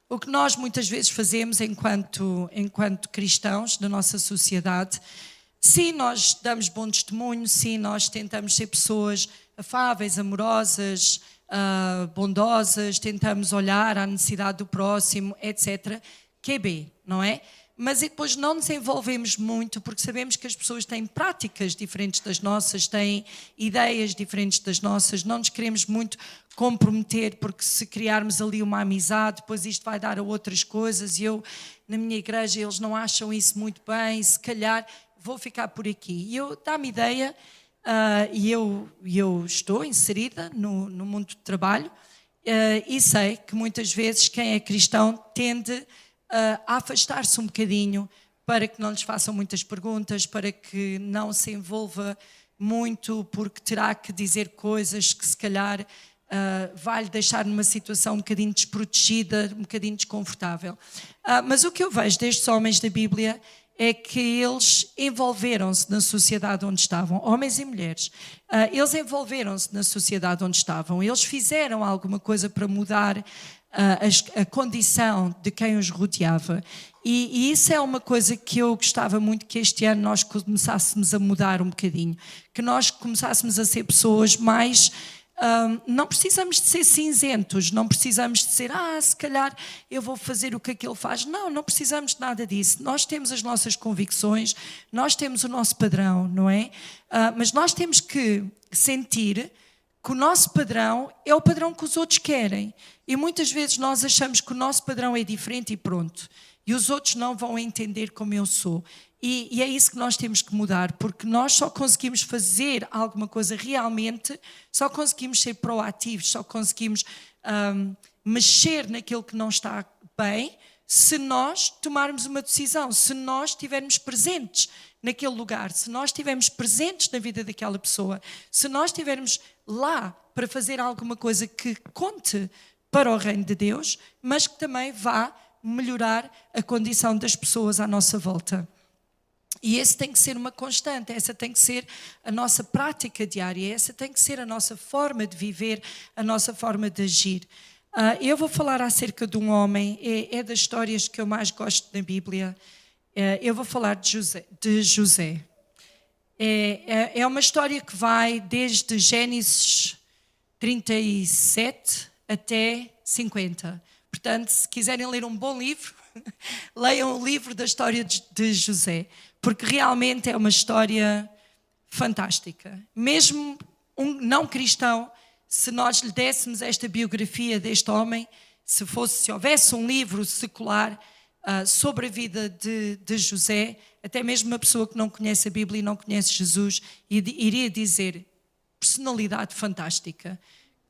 O que nós muitas vezes fazemos enquanto cristãos da nossa sociedade, sim, nós damos bom testemunho, sim, nós tentamos ser pessoas afáveis, amorosas, bondosas, tentamos olhar à necessidade do próximo, etc. QB, não é? Mas depois não nos envolvemos muito porque sabemos que as pessoas têm práticas diferentes das nossas, têm ideias diferentes das nossas, não nos queremos muito comprometer porque se criarmos ali uma amizade, depois isto vai dar a outras coisas e eu, na minha igreja, eles não acham isso muito bem, se calhar vou ficar por aqui. E eu dá-me ideia, e eu estou inserida no mundo do trabalho e sei que muitas vezes quem é cristão tende a afastar-se um bocadinho para que não lhes façam muitas perguntas, para que não se envolva muito porque terá que dizer coisas que se calhar vai-lhe deixar numa situação um bocadinho desprotegida, um bocadinho desconfortável. Mas o que eu vejo destes homens da Bíblia é que eles envolveram-se na sociedade onde estavam, homens e mulheres. Eles envolveram-se na sociedade onde estavam, eles fizeram alguma coisa para mudar a condição de quem os rodeava. E isso é uma coisa que eu gostava muito que este ano nós começássemos a mudar um bocadinho, que nós começássemos a ser pessoas mais... não precisamos de ser cinzentos, não precisamos de ser, se calhar eu vou fazer o que aquele faz. Não precisamos de nada disso. Nós temos as nossas convicções, nós temos o nosso padrão, não é? Mas nós temos que sentir que o nosso padrão é o padrão que os outros querem. E muitas vezes nós achamos que o nosso padrão é diferente e pronto. E os outros não vão entender como eu sou. E é isso que nós temos que mudar, porque nós só conseguimos fazer alguma coisa realmente, só conseguimos ser proativos, só conseguimos mexer naquilo que não está bem, se nós tomarmos uma decisão, se nós estivermos presentes naquele lugar, se nós estivermos presentes na vida daquela pessoa, se nós estivermos lá para fazer alguma coisa que conte para o reino de Deus, mas que também vá melhorar a condição das pessoas à nossa volta. E esse tem que ser uma constante, essa tem que ser a nossa prática diária, essa tem que ser a nossa forma de viver, a nossa forma de agir. Eu vou falar acerca de um homem, é das histórias que eu mais gosto na Bíblia. Eu vou falar de José. É uma história que vai desde Gênesis 37 até 50. Portanto, se quiserem ler um bom livro, leiam o livro da história de José, porque realmente é uma história fantástica. Mesmo um não cristão, se nós lhe dessemos esta biografia deste homem, se houvesse um livro secular sobre a vida de José, até mesmo uma pessoa que não conhece a Bíblia e não conhece Jesus, iria dizer, personalidade fantástica.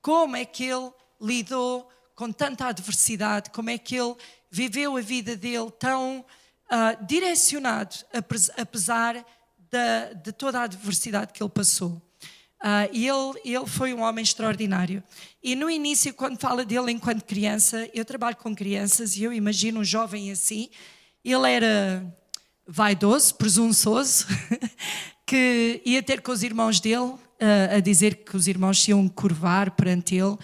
Como é que ele lidou com tanta adversidade, como é que ele viveu a vida dele tão direcionado, apesar de toda a adversidade que ele passou. E ele foi um homem extraordinário. E no início, quando fala dele enquanto criança, eu trabalho com crianças e eu imagino um jovem assim, ele era vaidoso, presunçoso, que ia ter com os irmãos dele, a dizer que os irmãos se iam curvar perante ele.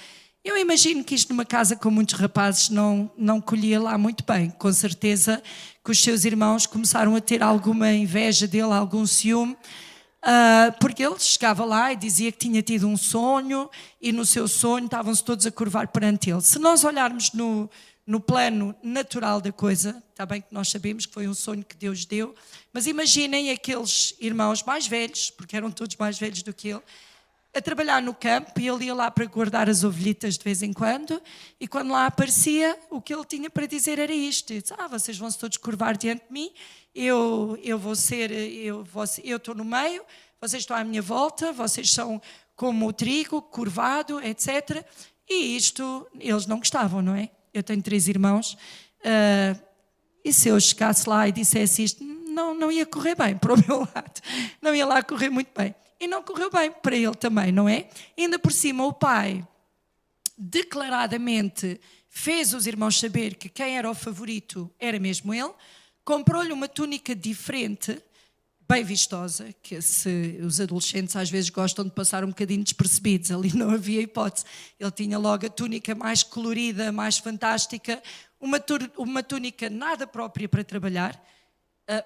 Eu imagino que isto numa casa com muitos rapazes não colhia lá muito bem. Com certeza que os seus irmãos começaram a ter alguma inveja dele, algum ciúme, porque ele chegava lá e dizia que tinha tido um sonho e no seu sonho estavam-se todos a curvar perante ele. Se nós olharmos no plano natural da coisa, está bem que nós sabemos que foi um sonho que Deus deu, mas imaginem aqueles irmãos mais velhos, porque eram todos mais velhos do que ele, a trabalhar no campo, e ele ia lá para guardar as ovelhitas de vez em quando, e quando lá aparecia, o que ele tinha para dizer era isto: disse, vocês vão-se todos curvar diante de mim, eu estou no meio, vocês estão à minha volta, vocês são como o trigo, curvado, etc. E isto, eles não gostavam, não é? Eu tenho 3 irmãos, e se eu chegasse lá e dissesse isto, não ia correr bem para o meu lado, não ia lá correr muito bem. E não correu bem para ele também, não é? Ainda por cima, o pai declaradamente fez os irmãos saber que quem era o favorito era mesmo ele, comprou-lhe uma túnica diferente, bem vistosa, que os adolescentes às vezes gostam de passar um bocadinho despercebidos, ali não havia hipótese. Ele tinha logo a túnica mais colorida, mais fantástica, uma túnica nada própria para trabalhar.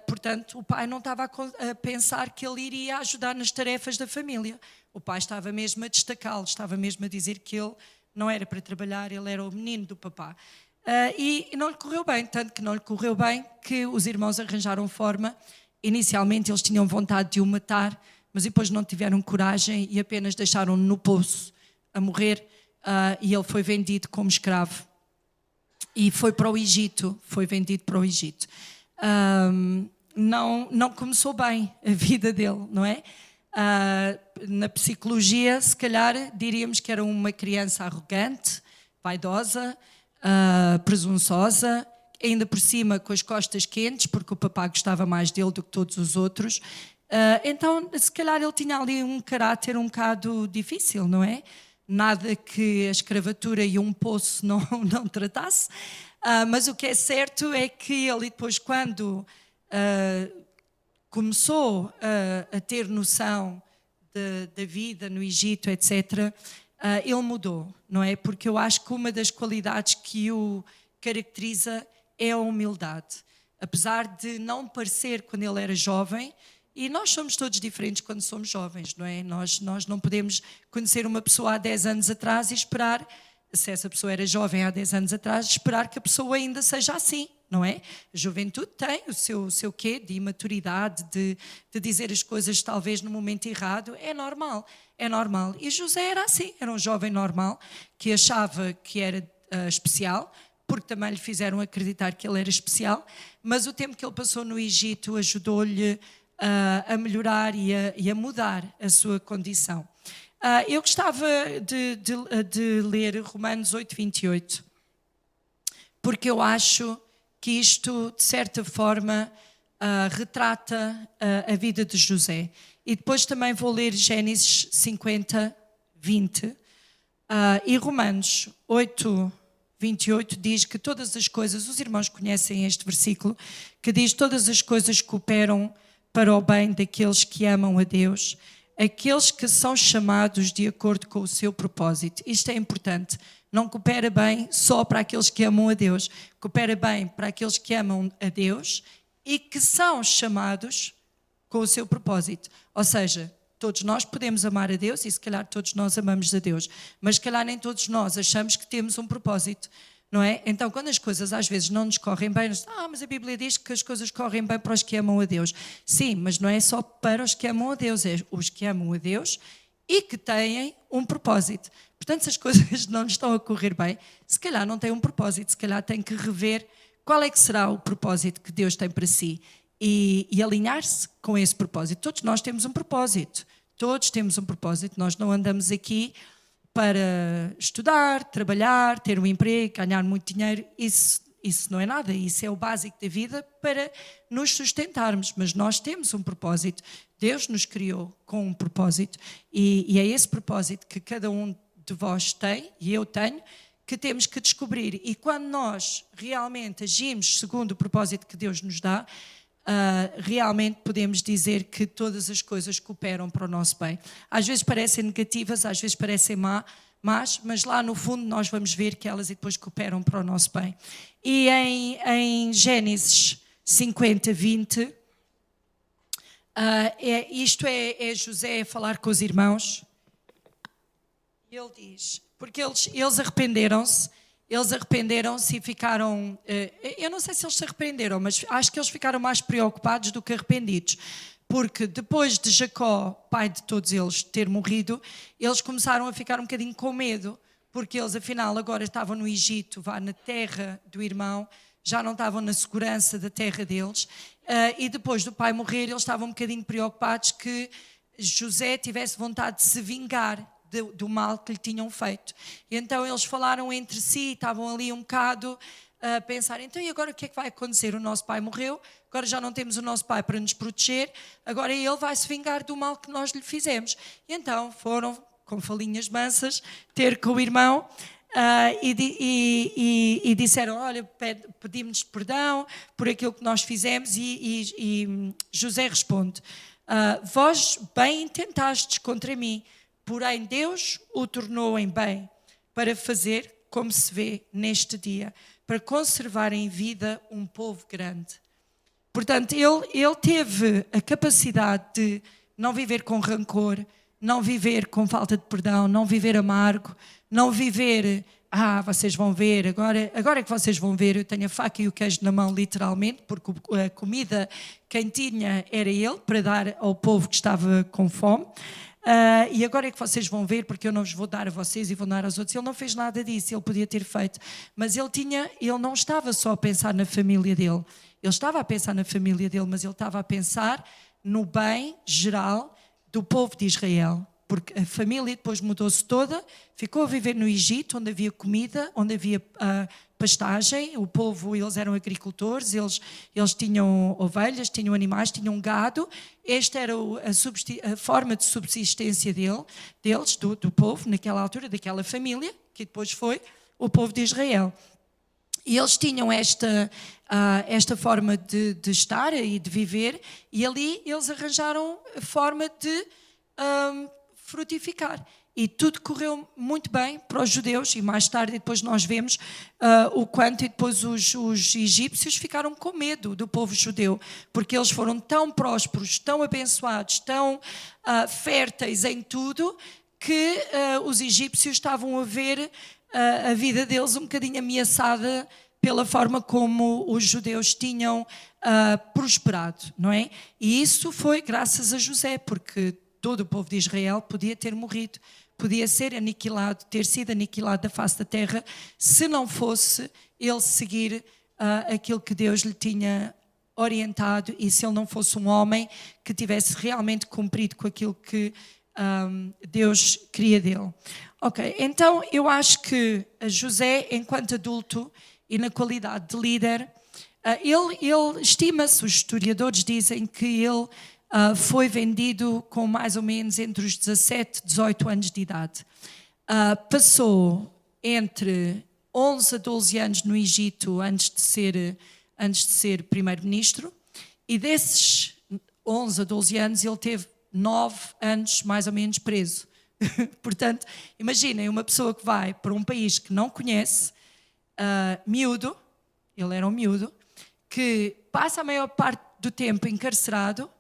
Portanto, o pai não estava a pensar que ele iria ajudar nas tarefas da família. O pai estava mesmo a destacá-lo, estava mesmo a dizer que ele não era para trabalhar, ele era o menino do papá. E não lhe correu bem, tanto que não lhe correu bem que os irmãos arranjaram forma. Inicialmente eles tinham vontade de o matar, mas depois não tiveram coragem e apenas deixaram-no no poço a morrer, e ele foi vendido como escravo. E foi para o Egito, foi vendido para o Egito. Não começou bem a vida dele, não é? Na psicologia, se calhar, diríamos que era uma criança arrogante, vaidosa, presunçosa, ainda por cima com as costas quentes, porque o papá gostava mais dele do que todos os outros. Então, se calhar ele tinha ali um caráter um bocado difícil, não é? Nada que a escravatura e um poço não tratasse. Mas o que é certo é que ele depois, quando começou a ter noção da vida no Egito, etc., ele mudou, não é? Porque eu acho que uma das qualidades que o caracteriza é a humildade. Apesar de não parecer quando ele era jovem, e nós somos todos diferentes quando somos jovens, não é? Nós não podemos conhecer uma pessoa há 10 anos atrás e esperar, se essa pessoa era jovem há 10 anos atrás, esperar que a pessoa ainda seja assim, não é? A juventude tem o seu quê de imaturidade, de dizer as coisas talvez no momento errado, é normal. E José era assim, era um jovem normal que achava que era especial, porque também lhe fizeram acreditar que ele era especial, mas o tempo que ele passou no Egito ajudou-lhe a melhorar e a mudar a sua condição. Eu gostava de ler Romanos 8:28, porque eu acho que isto, de certa forma, retrata a vida de José. E depois também vou ler Gênesis 50:20. E Romanos 8:28 diz que todas as coisas, os irmãos conhecem este versículo, que diz: todas as coisas cooperam para o bem daqueles que amam a Deus, aqueles que são chamados de acordo com o seu propósito. Isto é importante. Não coopera bem só para aqueles que amam a Deus, coopera bem para aqueles que amam a Deus e que são chamados com o seu propósito. Ou seja, todos nós podemos amar a Deus e se calhar todos nós amamos a Deus, mas se calhar nem todos nós achamos que temos um propósito, não é? Então, quando as coisas às vezes não nos correm bem, mas a Bíblia diz que as coisas correm bem para os que amam a Deus. Sim, mas não é só para os que amam a Deus, é os que amam a Deus e que têm um propósito. Portanto, se as coisas não lhes estão a correr bem, se calhar não têm um propósito, se calhar têm que rever qual é que será o propósito que Deus tem para si e alinhar-se com esse propósito. Todos nós temos um propósito, todos temos um propósito, nós não andamos aqui para estudar, trabalhar, ter um emprego, ganhar muito dinheiro, isso não é nada, isso é o básico da vida para nos sustentarmos, mas nós temos um propósito, Deus nos criou com um propósito e é esse propósito que cada um de vós tem, e eu tenho, que temos que descobrir. E quando nós realmente agimos segundo o propósito que Deus nos dá, realmente podemos dizer que todas as coisas cooperam para o nosso bem. Às vezes parecem negativas, às vezes parecem más, mas lá no fundo nós vamos ver que elas depois cooperam para o nosso bem. E em Gênesis 50:20, isto é José a falar com os irmãos. E ele diz, porque eles arrependeram-se e ficaram, eu não sei se eles se arrependeram, mas acho que eles ficaram mais preocupados do que arrependidos, porque depois de Jacó, pai de todos eles, ter morrido, eles começaram a ficar um bocadinho com medo, porque eles afinal agora estavam no Egito, na terra do irmão, já não estavam na segurança da terra deles, e depois do pai morrer eles estavam um bocadinho preocupados que José tivesse vontade de se vingar do mal que lhe tinham feito. E então eles falaram entre si, estavam ali um bocado a pensar, então e agora o que é que vai acontecer? O nosso pai morreu, agora já não temos o nosso pai para nos proteger, agora ele vai se vingar do mal que nós lhe fizemos. E então foram, com falinhas mansas, ter com o irmão e disseram, olha, pedimos perdão por aquilo que nós fizemos e José responde, vós bem intentastes contra mim, porém Deus o tornou em bem para fazer como se vê neste dia, para conservar em vida um povo grande. Portanto, ele teve a capacidade de não viver com rancor, não viver com falta de perdão, não viver amargo, não viver, vocês vão ver, agora é que vocês vão ver, eu tenho a faca e o queijo na mão, literalmente, porque a comida quem tinha era ele, para dar ao povo que estava com fome. E agora é que vocês vão ver, porque eu não vos vou dar a vocês e vou dar aos outros. Ele não fez nada disso, ele podia ter feito, mas ele não estava só a pensar na família dele, ele estava a pensar na família dele, mas ele estava a pensar no bem geral do povo de Israel, porque a família depois mudou-se toda, ficou a viver no Egito, onde havia comida, onde havia pastagem, o povo, eles eram agricultores, eles tinham ovelhas, tinham animais, tinham gado. Esta era a forma de subsistência deles, do povo, naquela altura, daquela família, que depois foi o povo de Israel. E eles tinham esta forma de estar e de viver, e ali eles arranjaram a forma de frutificar. E tudo correu muito bem para os judeus, e mais tarde depois nós vemos o quanto e depois os egípcios ficaram com medo do povo judeu, porque eles foram tão prósperos, tão abençoados, tão férteis em tudo, que os egípcios estavam a ver a vida deles um bocadinho ameaçada pela forma como os judeus tinham prosperado, não é? E isso foi graças a José, porque todo o povo de Israel podia ter morrido, podia ser aniquilado, ter sido aniquilado da face da terra, se não fosse ele seguir aquilo que Deus lhe tinha orientado, e se ele não fosse um homem que tivesse realmente cumprido com aquilo que Deus queria dele. Ok, então eu acho que José, enquanto adulto e na qualidade de líder, ele estima-se, os historiadores dizem que ele foi vendido com mais ou menos entre os 17 e 18 anos de idade. Passou entre 11 a 12 anos no Egito antes de ser primeiro-ministro, e desses 11 a 12 anos ele teve 9 anos mais ou menos preso. Portanto, imaginem uma pessoa que vai para um país que não conhece, miúdo, ele era um miúdo, que passa a maior parte do tempo encarcerado,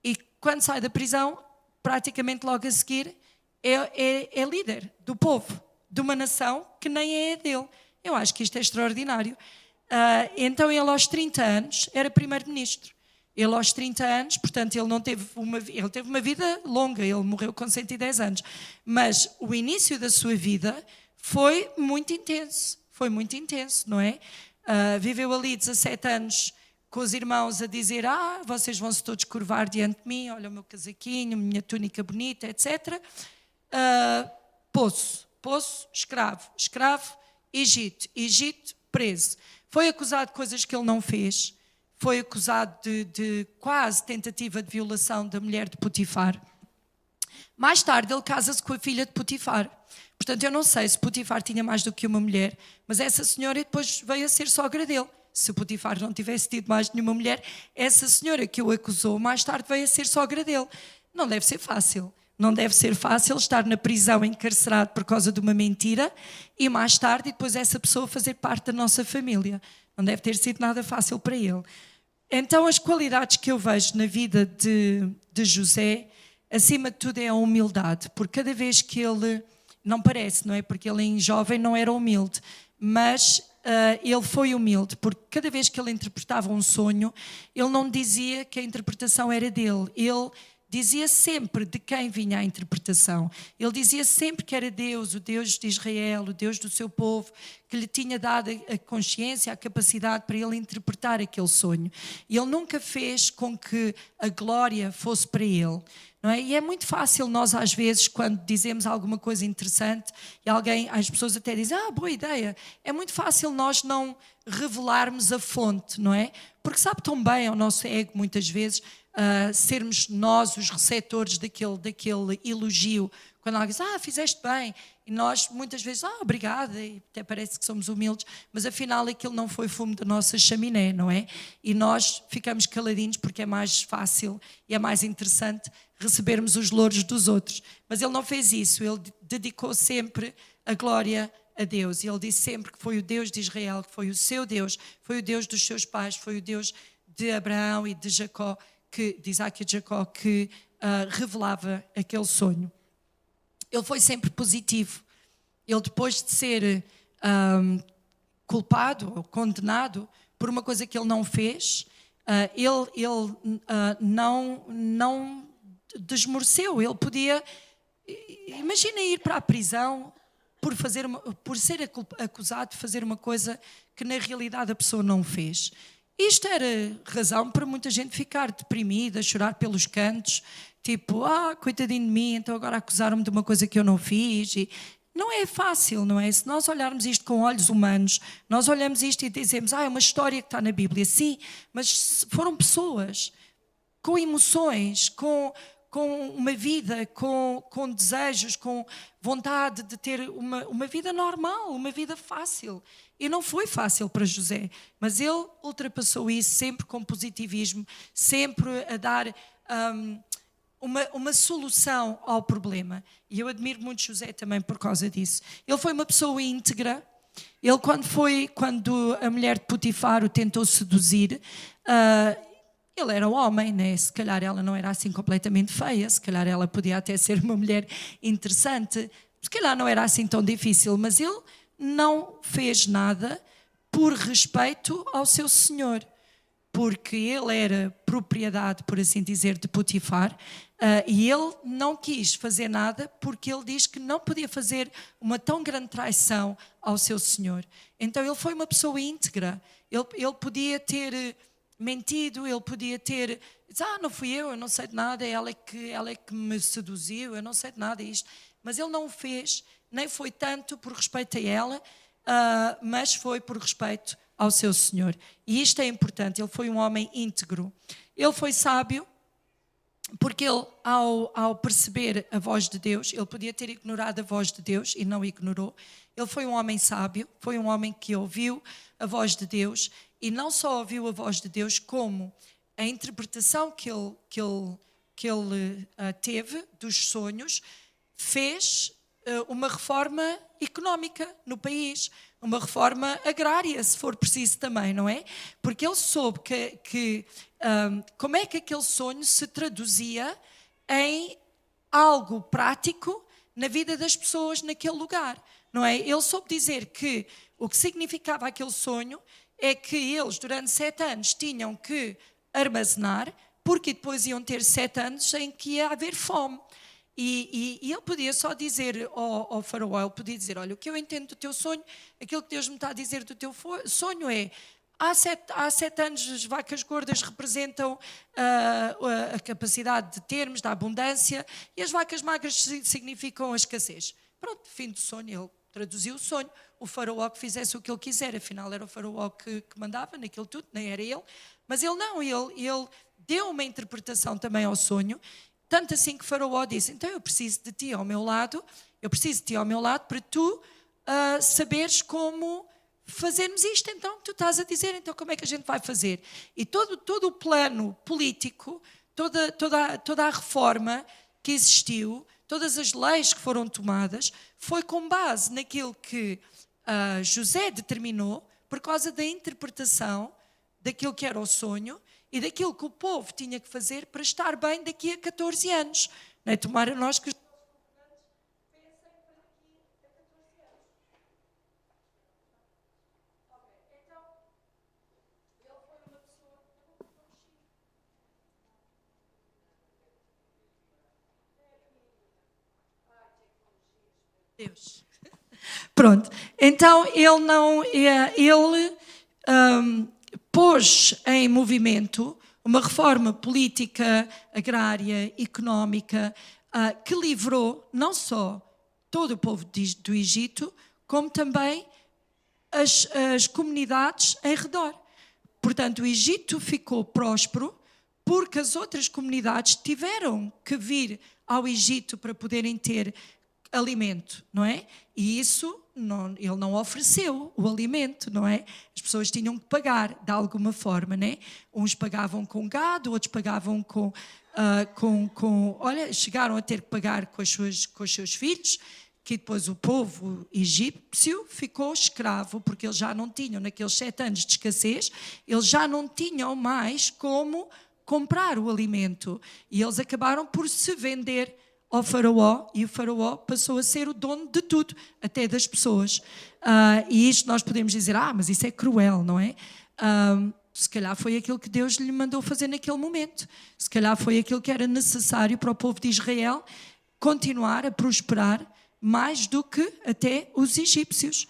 e quando sai da prisão, praticamente logo a seguir, é líder do povo, de uma nação que nem é dele. Eu acho que isto é extraordinário. Então ele aos 30 anos era primeiro-ministro. Ele aos 30 anos, portanto ele teve uma vida longa, ele morreu com 110 anos. Mas o início da sua vida foi muito intenso, não é? Viveu ali 17 anos com os irmãos a dizer, vocês vão se todos curvar diante de mim, olha o meu casaquinho, minha túnica bonita, etc. Poço, escravo, Egito, preso. Foi acusado de coisas que ele não fez, foi acusado de quase tentativa de violação da mulher de Potifar. Mais tarde ele casa-se com a filha de Potifar. Portanto, eu não sei se Potifar tinha mais do que uma mulher, mas essa senhora depois veio a ser sogra dele. Se Potifar não tivesse tido mais nenhuma mulher, essa senhora que o acusou mais tarde veio a ser sogra dele. Não deve ser fácil. Não deve ser fácil estar na prisão encarcerado por causa de uma mentira e mais tarde depois essa pessoa fazer parte da nossa família. Não deve ter sido nada fácil para ele. Então as qualidades que eu vejo na vida de José, acima de tudo é a humildade, porque cada vez que ele, não parece, não é? Porque ele em jovem não era humilde, mas ele foi humilde, porque cada vez que ele interpretava um sonho, ele não dizia que a interpretação era dele, ele dizia sempre de quem vinha a interpretação. Ele dizia sempre que era Deus, o Deus de Israel, o Deus do seu povo, que lhe tinha dado a consciência, a capacidade para ele interpretar aquele sonho. E ele nunca fez com que a glória fosse para ele. Não é? E é muito fácil nós, às vezes, quando dizemos alguma coisa interessante, e as pessoas até dizem, boa ideia, é muito fácil nós não revelarmos a fonte, não é? Porque sabe tão bem ao nosso ego, muitas vezes, sermos nós os receptores daquele elogio, quando alguém diz, fizeste bem, e nós muitas vezes, obrigada, e até parece que somos humildes, mas afinal aquilo não foi fumo da nossa chaminé, não é? E nós ficamos caladinhos porque é mais fácil e é mais interessante recebermos os louros dos outros. Mas ele não fez isso, ele dedicou sempre a glória a Deus. E ele disse sempre que foi o Deus de Israel, que foi o seu Deus, foi o Deus dos seus pais, foi o Deus de Abraão e de Jacó, de Isaac e de Jacó, que revelava aquele sonho. Ele foi sempre positivo. Ele, depois de ser culpado ou condenado por uma coisa que ele não fez, ele não desmoreceu. Ele podia, imagina, ir para a prisão por ser acusado de fazer uma coisa que na realidade a pessoa não fez. Isto era razão para muita gente ficar deprimida, chorar pelos cantos, tipo, coitadinho de mim, então agora acusaram-me de uma coisa que eu não fiz. E não é fácil, não é? Se nós olharmos isto com olhos humanos, nós olhamos isto e dizemos, é uma história que está na Bíblia. Sim, mas foram pessoas com emoções, com uma vida, com desejos, com vontade de ter uma vida normal, uma vida fácil. E não foi fácil para José, mas ele ultrapassou isso sempre com positivismo, sempre a dar uma solução ao problema. E eu admiro muito José também por causa disso. Ele foi uma pessoa íntegra. Ele, quando a mulher de Potifar o tentou seduzir, ele era homem, né? Se calhar ela não era assim completamente feia, se calhar ela podia até ser uma mulher interessante, se calhar não era assim tão difícil, mas ele não fez nada por respeito ao seu senhor, porque ele era propriedade, por assim dizer, de Potifar, e ele não quis fazer nada porque ele diz que não podia fazer uma tão grande traição ao seu senhor. Então ele foi uma pessoa íntegra. Ele podia ter mentido, ele podia ter não fui eu não sei de nada, ela é que me seduziu, eu não sei de nada isto, mas ele não o fez, nem foi tanto por respeito a ela, mas foi por respeito ao seu senhor. E isto é importante. Ele foi um homem íntegro. Ele foi sábio porque ele, ao perceber a voz de Deus, ele podia ter ignorado a voz de Deus e não ignorou. Ele foi um homem sábio, foi um homem que ouviu a voz de Deus, e não só ouviu a voz de Deus, como a interpretação que ele teve dos sonhos fez uma reforma económica no país, uma reforma agrária, se for preciso também, não é? Porque ele soube como é que aquele sonho se traduzia em algo prático na vida das pessoas naquele lugar, não é? Ele soube dizer que o que significava aquele sonho é que eles, durante 7 anos, tinham que armazenar, porque depois iam ter 7 anos em que ia haver fome. E ele podia só dizer ao faraó, ele podia dizer, olha, o que eu entendo do teu sonho, aquilo que Deus me está a dizer do teu sonho é, há 7 anos as vacas gordas representam a capacidade de termos, da abundância, e as vacas magras significam a escassez. Pronto, fim do sonho, ele traduziu o sonho, o faraó que fizesse o que ele quiser, afinal era o faraó que mandava naquilo tudo, nem era ele, mas ele não, ele deu uma interpretação também ao sonho. Tanto assim que Faraó disse, então eu preciso de ti ao meu lado, para tu saberes como fazermos isto, então, que tu estás a dizer, então como é que a gente vai fazer? E todo o plano político, toda a reforma que existiu, todas as leis que foram tomadas, foi com base naquilo que José determinou, por causa da interpretação daquilo que era o sonho, e daquilo que o povo tinha que fazer para estar bem daqui a 14 anos. Não é? Tomara nós que os governantes pensem para daqui a 14 anos. Então, ele foi uma pessoa Deus. Pronto. Então, ele pôs em movimento uma reforma política, agrária, económica, que livrou não só todo o povo do Egito, como também as comunidades em redor. Portanto, o Egito ficou próspero porque as outras comunidades tiveram que vir ao Egito para poderem ter alimento, não é? E isso ele não ofereceu o alimento, não é? As pessoas tinham que pagar de alguma forma, né? Uns pagavam com gado, outros pagavam olha, chegaram a ter que pagar com os seus filhos, que depois o povo egípcio ficou escravo, porque eles já não tinham, naqueles 7 anos de escassez, eles já não tinham mais como comprar o alimento. E eles acabaram por se vender ao faraó, e o faraó passou a ser o dono de tudo, até das pessoas. E isto nós podemos dizer, mas isso é cruel, não é? Se calhar foi aquilo que Deus lhe mandou fazer naquele momento. Se calhar foi aquilo que era necessário para o povo de Israel continuar a prosperar mais do que até os egípcios.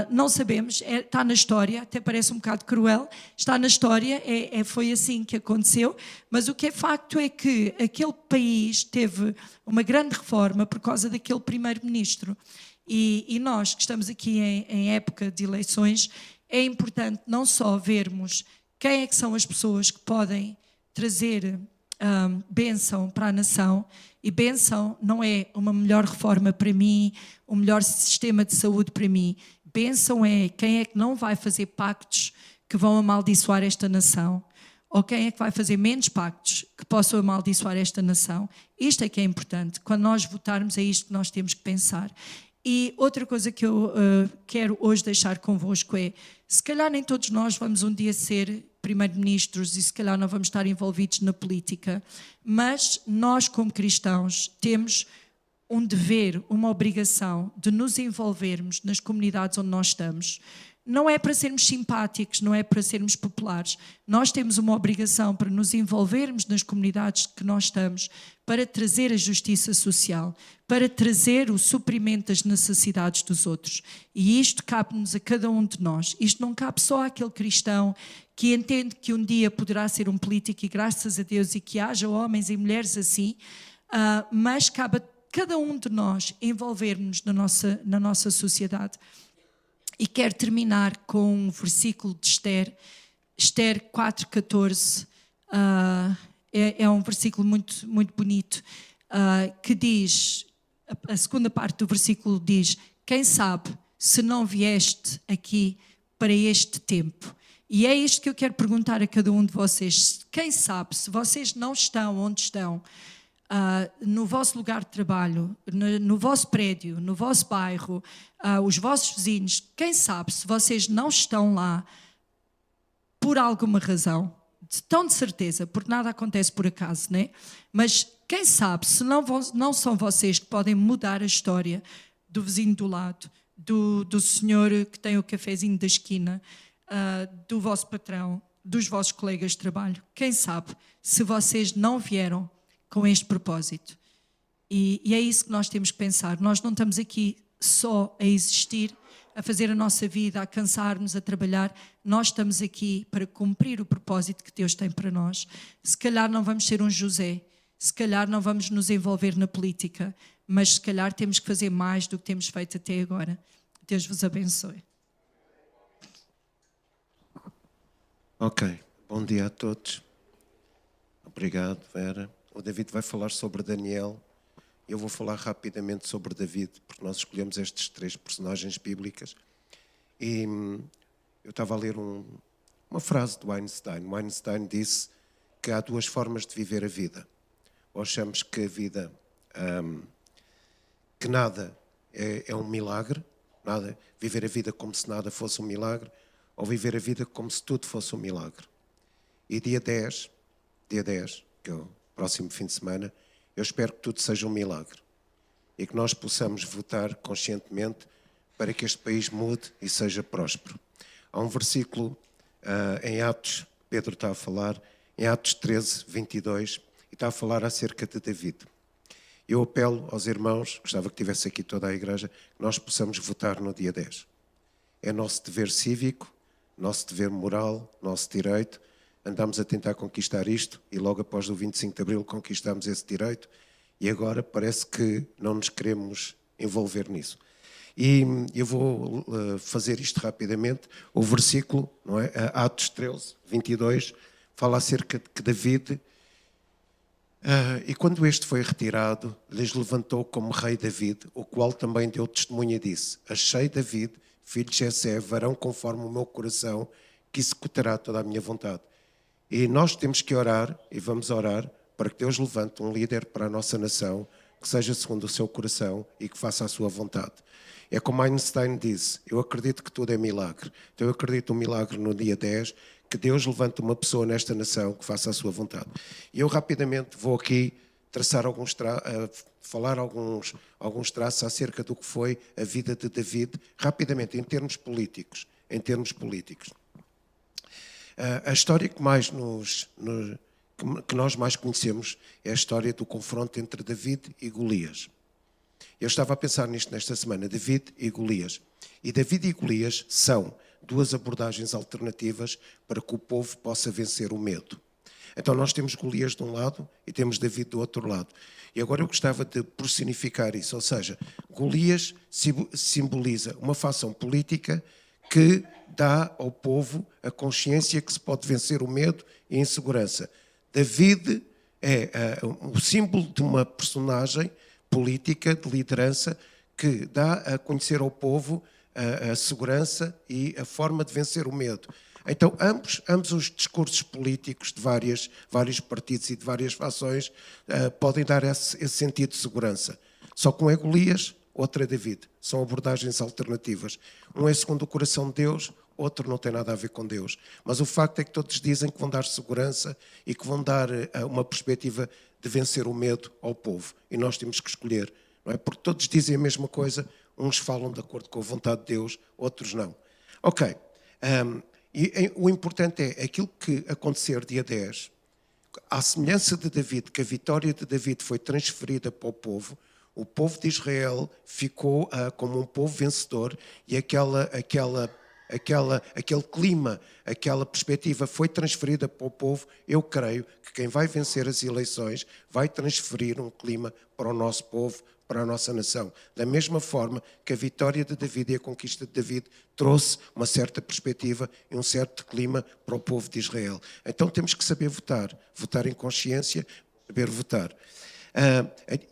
Não sabemos, está na história, até parece um bocado cruel, está na história, foi assim que aconteceu, mas o que é facto é que aquele país teve uma grande reforma por causa daquele primeiro-ministro. E nós que estamos aqui em época de eleições, é importante não só vermos quem é que são as pessoas que podem trazer bênção para a nação, e bênção não é uma melhor reforma para mim, um melhor sistema de saúde para mim. Bênção é quem é que não vai fazer pactos que vão amaldiçoar esta nação, ou quem é que vai fazer menos pactos que possam amaldiçoar esta nação. Isto é que é importante. Quando nós votarmos, é isto que nós temos que pensar. E outra coisa que eu quero hoje deixar convosco é, se calhar nem todos nós vamos um dia ser primeiro-ministros e se calhar não vamos estar envolvidos na política, mas nós como cristãos temos um dever, uma obrigação de nos envolvermos nas comunidades onde nós estamos. Não é para sermos simpáticos, não é para sermos populares. Nós temos uma obrigação para nos envolvermos nas comunidades que nós estamos, para trazer a justiça social, para trazer o suprimento das necessidades dos outros. E isto cabe-nos a cada um de nós. Isto não cabe só àquele cristão que entende que um dia poderá ser um político, e graças a Deus, e que haja homens e mulheres assim, mas cabe a cada um de nós envolver-nos na nossa sociedade. E quero terminar com um versículo de Esther 4,14. É um versículo muito, muito bonito, que diz, a segunda parte do versículo diz: quem sabe se não vieste aqui para este tempo? E é isto que eu quero perguntar a cada um de vocês. Quem sabe se vocês não estão onde estão, no vosso lugar de trabalho, no vosso prédio, no vosso bairro, os vossos vizinhos, quem sabe se vocês não estão lá por alguma razão, tão de certeza, porque nada acontece por acaso, né? Mas quem sabe se não são vocês que podem mudar a história do vizinho do lado, do senhor que tem o cafezinho da esquina, do vosso patrão, dos vossos colegas de trabalho. Quem sabe se vocês não vieram com este propósito. E é isso que nós temos que pensar. Nós não estamos aqui só a existir, a fazer a nossa vida, a cansar-nos, a trabalhar. Nós estamos aqui para cumprir o propósito que Deus tem para nós. Se calhar não vamos ser um José, se calhar não vamos nos envolver na política, mas se calhar temos que fazer mais do que temos feito até agora. Deus vos abençoe. Ok, bom dia a todos. Obrigado, Vera. O David vai falar sobre Daniel. Eu vou falar rapidamente sobre David, porque nós escolhemos estes 3 personagens bíblicas. E eu estava a ler uma frase do Einstein. O Einstein disse que há 2 formas de viver a vida. Ou achamos que a vida, que nada é um milagre, viver a vida como se nada fosse um milagre, ou viver a vida como se tudo fosse um milagre. E dia 10, que é o próximo fim de semana, eu espero que tudo seja um milagre e que nós possamos votar conscientemente para que este país mude e seja próspero. Há um versículo em Atos, Pedro está a falar, em Atos 13, 22, e está a falar acerca de David. Eu apelo aos irmãos, gostava que tivesse aqui toda a igreja, que nós possamos votar no dia 10. É nosso dever cívico, nosso dever moral, nosso direito. Andamos a tentar conquistar isto e logo após o 25 de Abril conquistamos esse direito e agora parece que não nos queremos envolver nisso. E eu vou fazer isto rapidamente. O versículo, não é? Atos 13, 22, fala acerca de que David, e quando este foi retirado, lhes levantou como rei David, o qual também deu testemunha e disse: achei David, filho de Jessé, varão conforme o meu coração, que executará toda a minha vontade. E nós temos que orar, e vamos orar, para que Deus levante um líder para a nossa nação, que seja segundo o seu coração e que faça a sua vontade. É como Einstein disse, eu acredito que tudo é milagre. Então eu acredito no milagre no dia 10, que Deus levanta uma pessoa nesta nação que faça a sua vontade. E eu rapidamente vou aqui traçar falar alguns traços acerca do que foi a vida de David, rapidamente, em termos políticos. A história que nós mais conhecemos é a história do confronto entre David e Golias. Eu estava a pensar nisto nesta semana, David e Golias. E David e Golias são duas abordagens alternativas para que o povo possa vencer o medo. Então nós temos Golias de um lado e temos David do outro lado. E agora eu gostava de personificar isso, ou seja, Golias simboliza uma facção política que dá ao povo a consciência que se pode vencer o medo e a insegurança. David é o símbolo de uma personagem política, de liderança, que dá a conhecer ao povo a segurança e a forma de vencer o medo. Então, ambos os discursos políticos de vários partidos e de várias fações podem dar esse sentido de segurança. Só que um é Golias, outro é David. São abordagens alternativas. Um é segundo o coração de Deus, outro não tem nada a ver com Deus. Mas o facto é que todos dizem que vão dar segurança e que vão dar uma perspectiva de vencer o medo ao povo. E nós temos que escolher, não é? Porque todos dizem a mesma coisa, uns falam de acordo com a vontade de Deus, outros não. Ok. O importante é aquilo que acontecer dia 10, à semelhança de David, que a vitória de David foi transferida para o povo de Israel ficou como um povo vencedor e aquele clima, aquela perspectiva foi transferida para o povo. Eu creio que quem vai vencer as eleições vai transferir um clima para o nosso povo, para a nossa nação. Da mesma forma que a vitória de David e a conquista de David trouxe uma certa perspectiva e um certo clima para o povo de Israel. Então temos que saber votar em consciência, saber votar.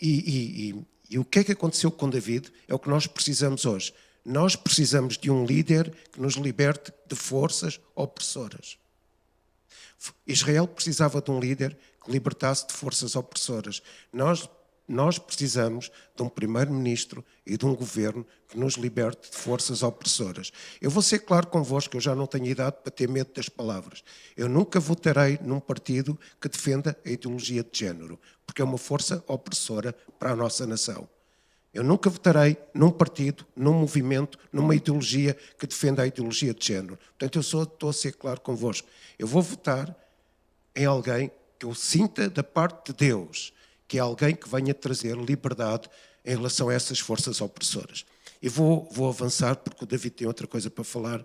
E o que é que aconteceu com David é o que nós precisamos hoje. Nós precisamos de um líder que nos liberte de forças opressoras. Israel precisava de um líder que libertasse de forças opressoras. Nós precisamos de um primeiro-ministro e de um governo que nos liberte de forças opressoras. Eu vou ser claro convosco, eu já não tenho idade para ter medo das palavras. Eu nunca votarei num partido que defenda a ideologia de género, porque é uma força opressora para a nossa nação. Eu nunca votarei num partido, num movimento, numa ideologia que defenda a ideologia de género. Portanto, eu estou a ser claro convosco. Eu vou votar em alguém que eu sinta da parte de Deus, que é alguém que venha trazer liberdade em relação a essas forças opressoras. E vou avançar, porque o David tem outra coisa para falar.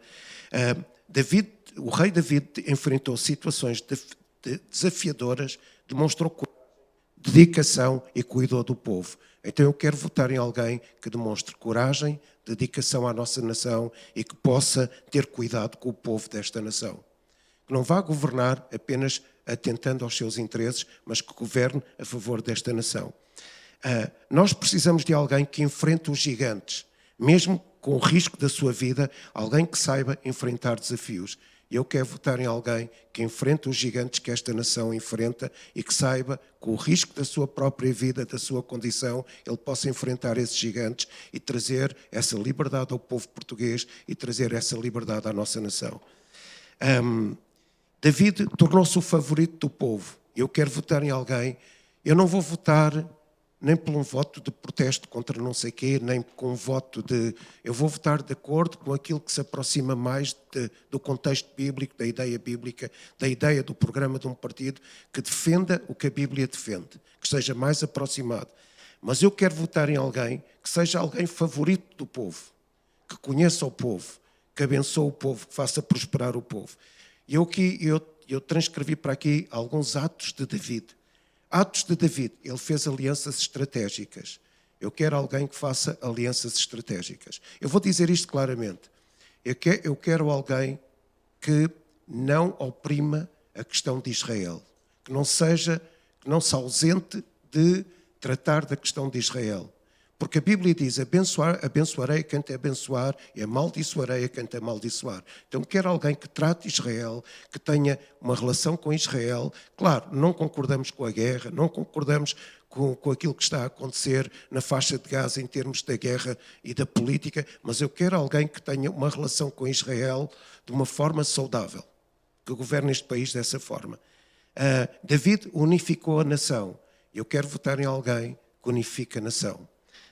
O rei David enfrentou situações desafiadoras, demonstrou dedicação e cuidou do povo. Então eu quero votar em alguém que demonstre coragem, dedicação à nossa nação e que possa ter cuidado com o povo desta nação. Que não vá governar apenas atentando aos seus interesses, mas que governe a favor desta nação. Nós precisamos de alguém que enfrente os gigantes, mesmo com o risco da sua vida, alguém que saiba enfrentar desafios. Eu quero votar em alguém que enfrente os gigantes que esta nação enfrenta e que saiba, com o risco da sua própria vida, da sua condição, ele possa enfrentar esses gigantes e trazer essa liberdade ao povo português e trazer essa liberdade à nossa nação. David tornou-se o favorito do povo. Eu quero votar em alguém. Eu não vou votar nem por um voto de protesto contra não sei quê, nem com um voto de... Eu vou votar de acordo com aquilo que se aproxima mais do contexto bíblico, da ideia bíblica, da ideia do programa de um partido que defenda o que a Bíblia defende, que seja mais aproximado. Mas eu quero votar em alguém que seja alguém favorito do povo, que conheça o povo, que abençoe o povo, que faça prosperar o povo. E eu transcrevi para aqui alguns atos de David. Atos de David, ele fez alianças estratégicas. Eu quero alguém que faça alianças estratégicas. Eu vou dizer isto claramente. Eu quero alguém que não oprima a questão de Israel. Que não se ausente de tratar da questão de Israel. Porque a Bíblia diz, abençoarei quem te abençoar e amaldiçoarei a quem te amaldiçoar. Então quero alguém que trate Israel, que tenha uma relação com Israel. Claro, não concordamos com a guerra, não concordamos com aquilo que está a acontecer na faixa de Gaza em termos da guerra e da política, mas eu quero alguém que tenha uma relação com Israel de uma forma saudável, que governe este país dessa forma. David unificou a nação. Eu quero votar em alguém que unifique a nação.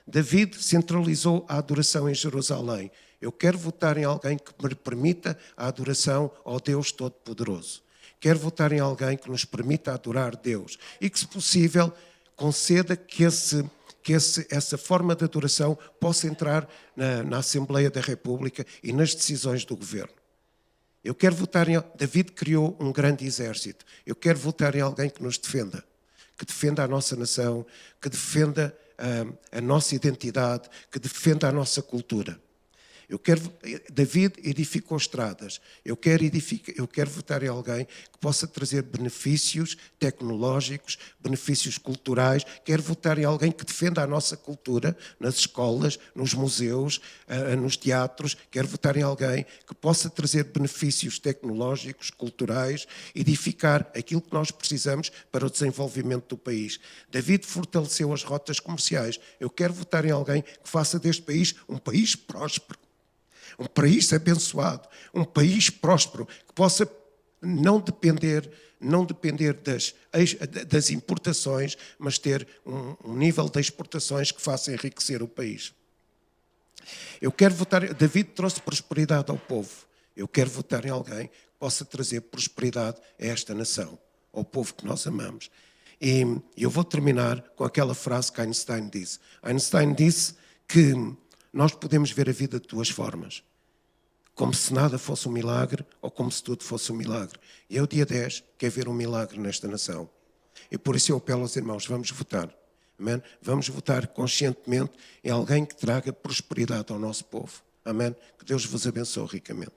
David centralizou a adoração em Jerusalém. Eu quero votar em alguém que me permita a adoração ao Deus Todo-Poderoso. Quero votar em alguém que nos permita adorar Deus e que, se possível, conceda que essa forma de adoração possa entrar na Assembleia da República e nas decisões do governo. Eu quero votar em... David criou um grande exército. Eu quero votar em alguém que nos defenda. Que defenda a nossa nação, que defenda a nossa identidade, que defenda a nossa cultura. David edificou estradas. Eu quero votar em alguém que possa trazer benefícios tecnológicos, benefícios culturais. Quero votar em alguém que defenda a nossa cultura nas escolas, nos museus, nos teatros. Quero votar em alguém que possa trazer benefícios tecnológicos, culturais, edificar aquilo que nós precisamos para o desenvolvimento do país. David fortaleceu as rotas comerciais. Eu quero votar em alguém que faça deste país um país próspero. Um país abençoado, um país próspero, que possa não depender das importações, mas ter um nível de exportações que faça enriquecer o país. Eu quero votar... David trouxe prosperidade ao povo. Eu quero votar em alguém que possa trazer prosperidade a esta nação, ao povo que nós amamos. E eu vou terminar com aquela frase que Einstein disse. Einstein disse que nós podemos ver a vida de duas formas. Como se nada fosse um milagre ou como se tudo fosse um milagre. E eu, dia 10, quero ver um milagre nesta nação. E por isso eu apelo aos irmãos, vamos votar. Amém? Vamos votar conscientemente em alguém que traga prosperidade ao nosso povo. Amém? Que Deus vos abençoe ricamente.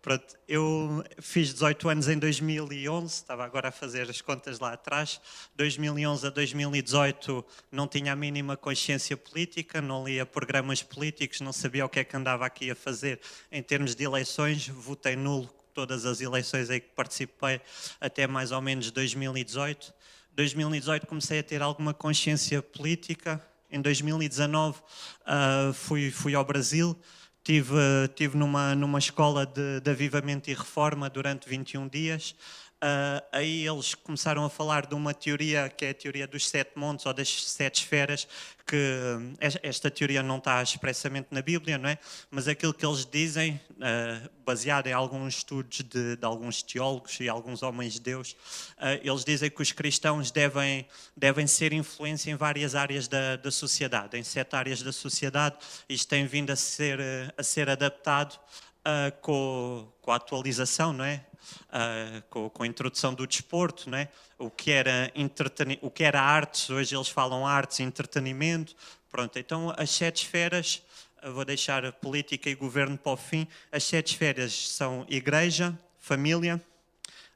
Pronto, eu fiz 18 anos em 2011, estava agora a fazer as contas lá atrás. 2011 a 2018 não tinha a mínima consciência política, não lia programas políticos, não sabia o que é que andava aqui a fazer em termos de eleições. Votei nulo todas as eleições em que participei até mais ou menos 2018. 2018 comecei a ter alguma consciência política. Em 2019 fui ao Brasil. Estive numa escola de avivamento e reforma durante 21 dias. Aí eles começaram a falar de uma teoria que é a teoria dos 7 montes ou das 7 esferas, que esta teoria não está expressamente na Bíblia, não é? Mas aquilo que eles dizem, baseado em alguns estudos de alguns teólogos e alguns homens de Deus, eles dizem que os cristãos devem ser influência em várias áreas da sociedade, em 7 áreas da sociedade. Isto tem vindo a ser adaptado com a atualização, não é? Com a introdução do desporto, não é? o que era artes, hoje eles falam artes e entretenimento. Pronto, então as 7 esferas, vou deixar a política e governo para o fim. As 7 esferas são igreja, família,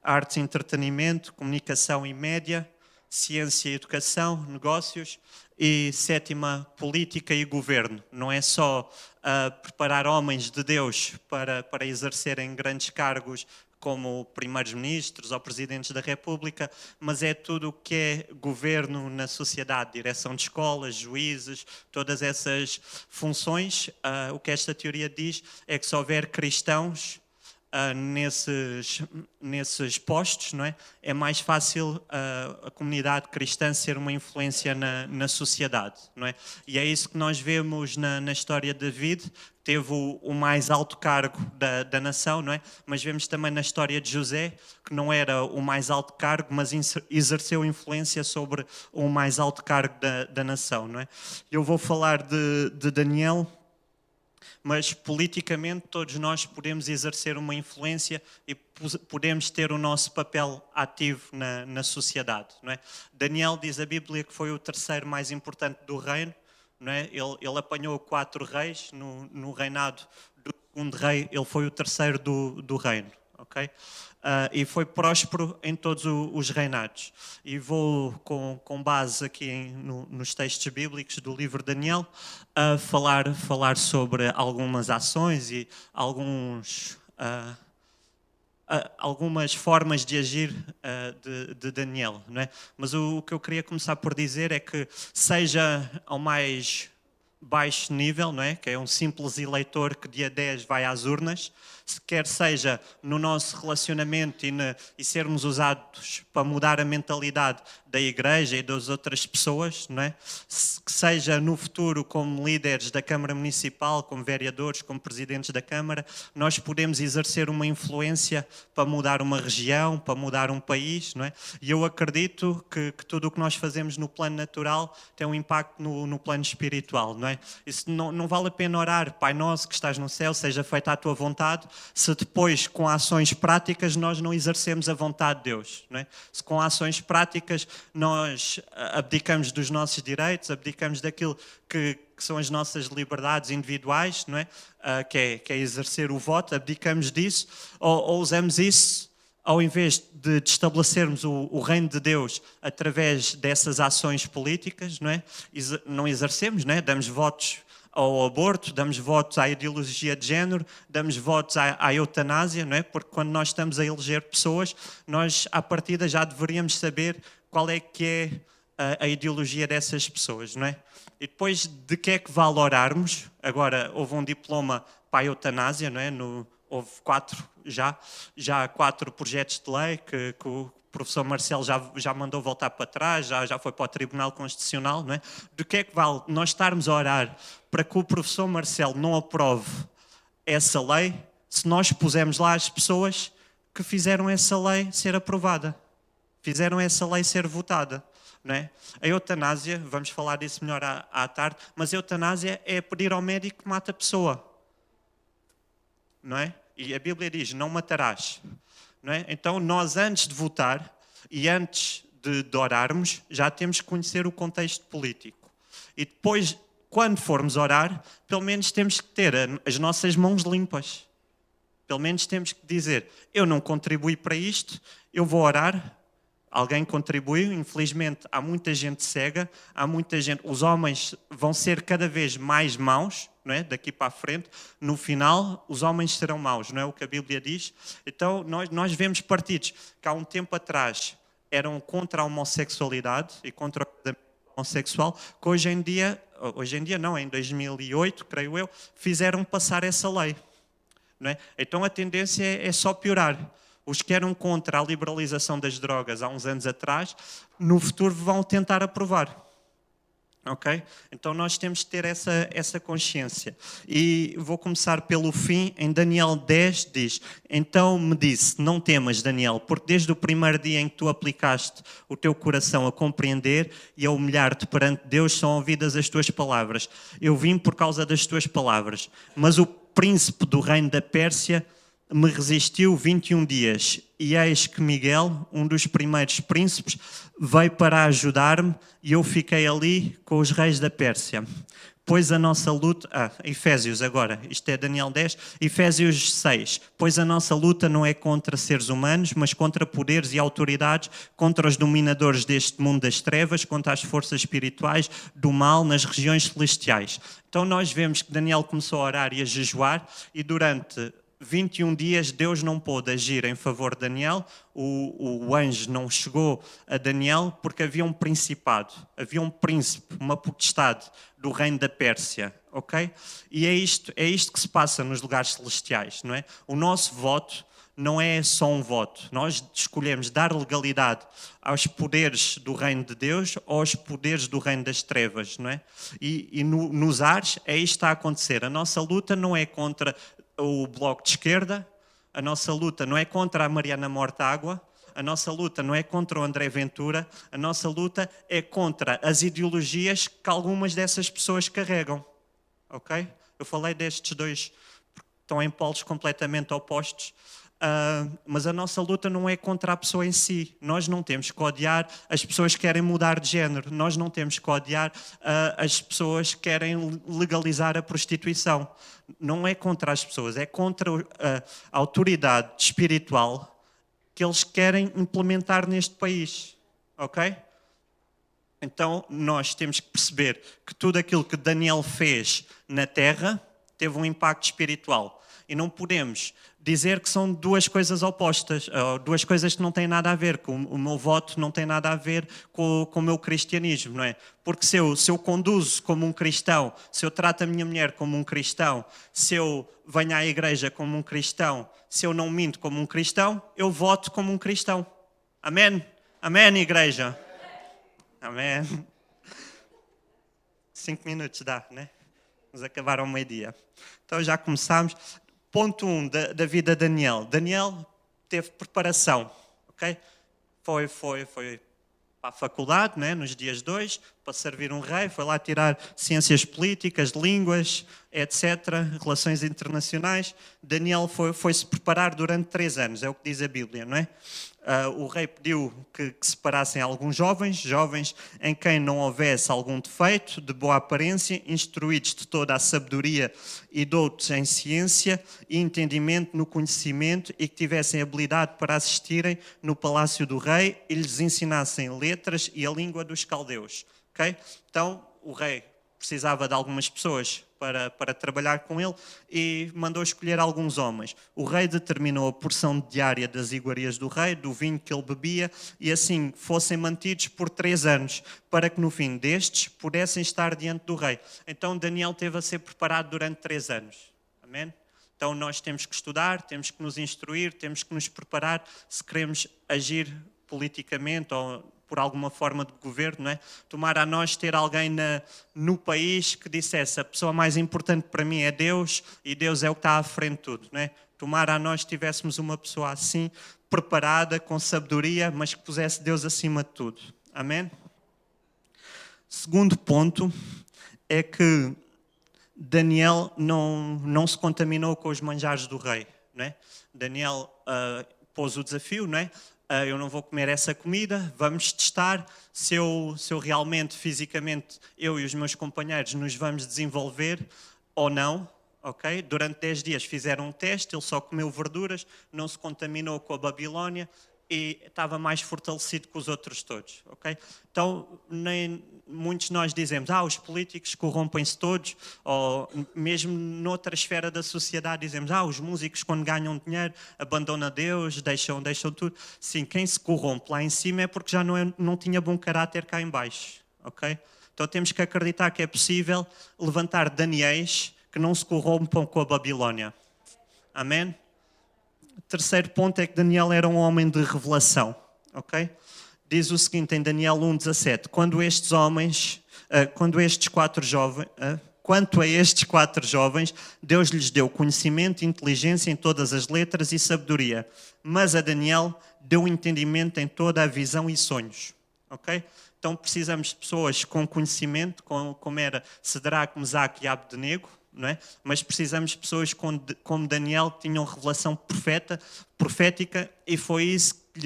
artes e entretenimento, comunicação e média, ciência e educação, negócios, e 7ª, política e governo. Não é só preparar homens de Deus para exercerem grandes cargos como primeiros-ministros ou presidentes da República, mas é tudo o que é governo na sociedade, direção de escolas, juízes, todas essas funções. O que esta teoria diz é que se houver cristãos nesses postos, não é? É mais fácil a comunidade cristã ser uma influência na sociedade, não é? E é isso que nós vemos na história de David. Teve o mais alto cargo da nação, não é? Mas vemos também na história de José, que não era o mais alto cargo, mas exerceu influência sobre o mais alto cargo da nação, não é? Eu vou falar de Daniel, mas politicamente todos nós podemos exercer uma influência e podemos ter o nosso papel ativo na sociedade, não é? Daniel, diz a Bíblia, que foi o 3º mais importante do reino, não é? Ele apanhou 4 reis no reinado do 2º rei, ele foi o 3º do reino, ok? E foi próspero em todos os reinados. E vou, com base aqui nos textos bíblicos do livro de Daniel, falar sobre algumas ações e alguns algumas formas de agir de Daniel, não é? Mas o que eu queria começar por dizer é que, seja ao mais baixo nível, não é? Que é um simples eleitor que dia 10 vai às urnas, quer seja no nosso relacionamento e sermos usados para mudar a mentalidade da igreja e das outras pessoas, não é? Que seja no futuro como líderes da Câmara Municipal, como vereadores, como presidentes da Câmara, nós podemos exercer uma influência para mudar uma região, para mudar um país, não é? E eu acredito que tudo o que nós fazemos no plano natural tem um impacto no plano espiritual, não é? Isso não vale a pena orar, Pai Nosso que estás no céu, seja feita a tua vontade, se depois com ações práticas nós não exercemos a vontade de Deus, não é? Se com ações práticas nós abdicamos dos nossos direitos, abdicamos daquilo que são as nossas liberdades individuais, não é? Que é exercer o voto, abdicamos disso, ou usamos isso, ao invés de estabelecermos o reino de Deus através dessas ações políticas, não é? Não exercemos, não é? Damos votos ao aborto, damos votos à ideologia de género, damos votos à eutanásia, não é? Porque quando nós estamos a eleger pessoas, nós à partida já deveríamos saber qual é que é a ideologia dessas pessoas, não é? E depois de que é que vale orarmos? Agora, houve um diploma para a eutanásia, não é? Houve 4 já 4 projetos de lei que o professor Marcelo já mandou voltar para trás, já foi para o Tribunal Constitucional, não é? De que é que vale nós estarmos a orar para que o professor Marcelo não aprove essa lei, se nós pusemos lá as pessoas que fizeram essa lei ser aprovada, fizeram essa lei ser votada, não é? A eutanásia, vamos falar disso melhor à tarde, mas a eutanásia é pedir ao médico que mate a pessoa, não é? E a Bíblia diz, não matarás, não é? Então nós antes de votar e antes de orarmos, já temos que conhecer o contexto político. E depois, quando formos orar, pelo menos temos que ter as nossas mãos limpas. Pelo menos temos que dizer, eu não contribuí para isto, eu vou orar. Alguém contribuiu, infelizmente há muita gente cega, há muita gente, os homens vão ser cada vez mais maus, não é? Daqui para a frente, no final os homens serão maus, não é o que a Bíblia diz? Então nós vemos partidos que há um tempo atrás eram contra a homossexualidade e contra o casamento homossexual, que hoje em dia não, em 2008, creio eu, fizeram passar essa lei, não é? Então a tendência é só piorar. Os que eram contra a liberalização das drogas há uns anos atrás, no futuro vão tentar aprovar. Ok? Então nós temos que ter essa consciência. E vou começar pelo fim. Em Daniel 10 diz, então me disse, não temas, Daniel, porque desde o primeiro dia em que tu aplicaste o teu coração a compreender e a humilhar-te perante Deus, são ouvidas as tuas palavras. Eu vim por causa das tuas palavras. Mas o príncipe do reino da Pérsia me resistiu 21 dias, e eis que Miguel, um dos primeiros príncipes, veio para ajudar-me, e eu fiquei ali com os reis da Pérsia. Pois a nossa luta... Efésios agora, isto é Daniel 10, Efésios 6. Pois a nossa luta não é contra seres humanos, mas contra poderes e autoridades, contra os dominadores deste mundo das trevas, contra as forças espirituais do mal nas regiões celestiais. Então nós vemos que Daniel começou a orar e a jejuar, e durante 21 dias Deus não pôde agir em favor de Daniel, o anjo não chegou a Daniel porque havia um principado, havia um príncipe, uma potestade do reino da Pérsia, ok? E é isto que se passa nos lugares celestiais, não é? O nosso voto não é só um voto, nós escolhemos dar legalidade aos poderes do reino de Deus ou aos poderes do reino das trevas, não é? E nos ares é isto que está a acontecer, a nossa luta não é contra o Bloco de Esquerda, a nossa luta não é contra a Mariana Mortágua, a nossa luta não é contra o André Ventura, a nossa luta é contra as ideologias que algumas dessas pessoas carregam, ok? Eu falei destes dois, porque estão em polos completamente opostos, mas a nossa luta não é contra a pessoa em si. Nós não temos que odiar as pessoas que querem mudar de género, nós não temos que odiar as pessoas que querem legalizar a prostituição. Não é contra as pessoas, é contra a autoridade espiritual que eles querem implementar neste país, ok? Então nós temos que perceber que tudo aquilo que Daniel fez na terra, teve um impacto espiritual. E não podemos dizer que são duas coisas opostas, ou duas coisas que não têm nada a ver, que o meu voto não tem nada a ver com o meu cristianismo, não é? Porque se eu conduzo como um cristão, se eu trato a minha mulher como um cristão, se eu venho à igreja como um cristão, se eu não minto como um cristão, eu voto como um cristão. Amém? Amém, igreja? Amém. 5 minutos dá, né? Vamos acabar ao meio-dia. Então já começamos. Ponto 1 da vida de Daniel. Daniel teve preparação, ok? Foi para a faculdade, né, nos dias 2, para servir um rei, foi lá tirar ciências políticas, línguas, etc., relações internacionais. Daniel foi-se preparar durante 3 anos, é o que diz a Bíblia, não é? O rei pediu que separassem alguns jovens em quem não houvesse algum defeito, de boa aparência, instruídos de toda a sabedoria e doutos em ciência e entendimento no conhecimento e que tivessem habilidade para assistirem no palácio do rei e lhes ensinassem letras e a língua dos caldeus. Okay? Então, o rei precisava de algumas pessoas para trabalhar com ele e mandou escolher alguns homens. O rei determinou a porção diária das iguarias do rei, do vinho que ele bebia, e assim fossem mantidos por 3 anos, para que no fim destes pudessem estar diante do rei. Então Daniel teve a ser preparado durante 3 anos. Amém? Então nós temos que estudar, temos que nos instruir, temos que nos preparar se queremos agir politicamente ou por alguma forma de governo, não é? Tomara a nós ter alguém no país que dissesse: a pessoa mais importante para mim é Deus e Deus é o que está à frente de tudo, não é? Tomara a nós tivéssemos uma pessoa assim, preparada, com sabedoria, mas que pusesse Deus acima de tudo. Amém? Segundo ponto é que Daniel não se contaminou com os manjares do rei, não é? Daniel pôs o desafio, não é? Eu não vou comer essa comida, vamos testar se eu realmente, fisicamente, eu e os meus companheiros nos vamos desenvolver ou não, ok? Durante 10 dias fizeram um teste, ele só comeu verduras, não se contaminou com a Babilónia e estava mais fortalecido que os outros todos, ok? Então, muitos de nós dizemos: os políticos corrompem-se todos, ou mesmo noutra esfera da sociedade dizemos: os músicos quando ganham dinheiro abandonam Deus, deixam tudo. Sim, quem se corrompe lá em cima é porque já não tinha bom caráter cá em baixo, ok? Então temos que acreditar que é possível levantar Daniéis que não se corrompam com a Babilónia. Amém? Terceiro ponto é que Daniel era um homem de revelação, ok? Diz o seguinte em Daniel 1:17: quanto a estes 4 jovens, Deus lhes deu conhecimento e inteligência em todas as letras e sabedoria, mas a Daniel deu entendimento em toda a visão e sonhos, ok? Então precisamos de pessoas com conhecimento, como era Cedraque, Mesaque e Abdenego, não é? Mas precisamos de pessoas como Daniel, que tinham revelação profética, e foi isso que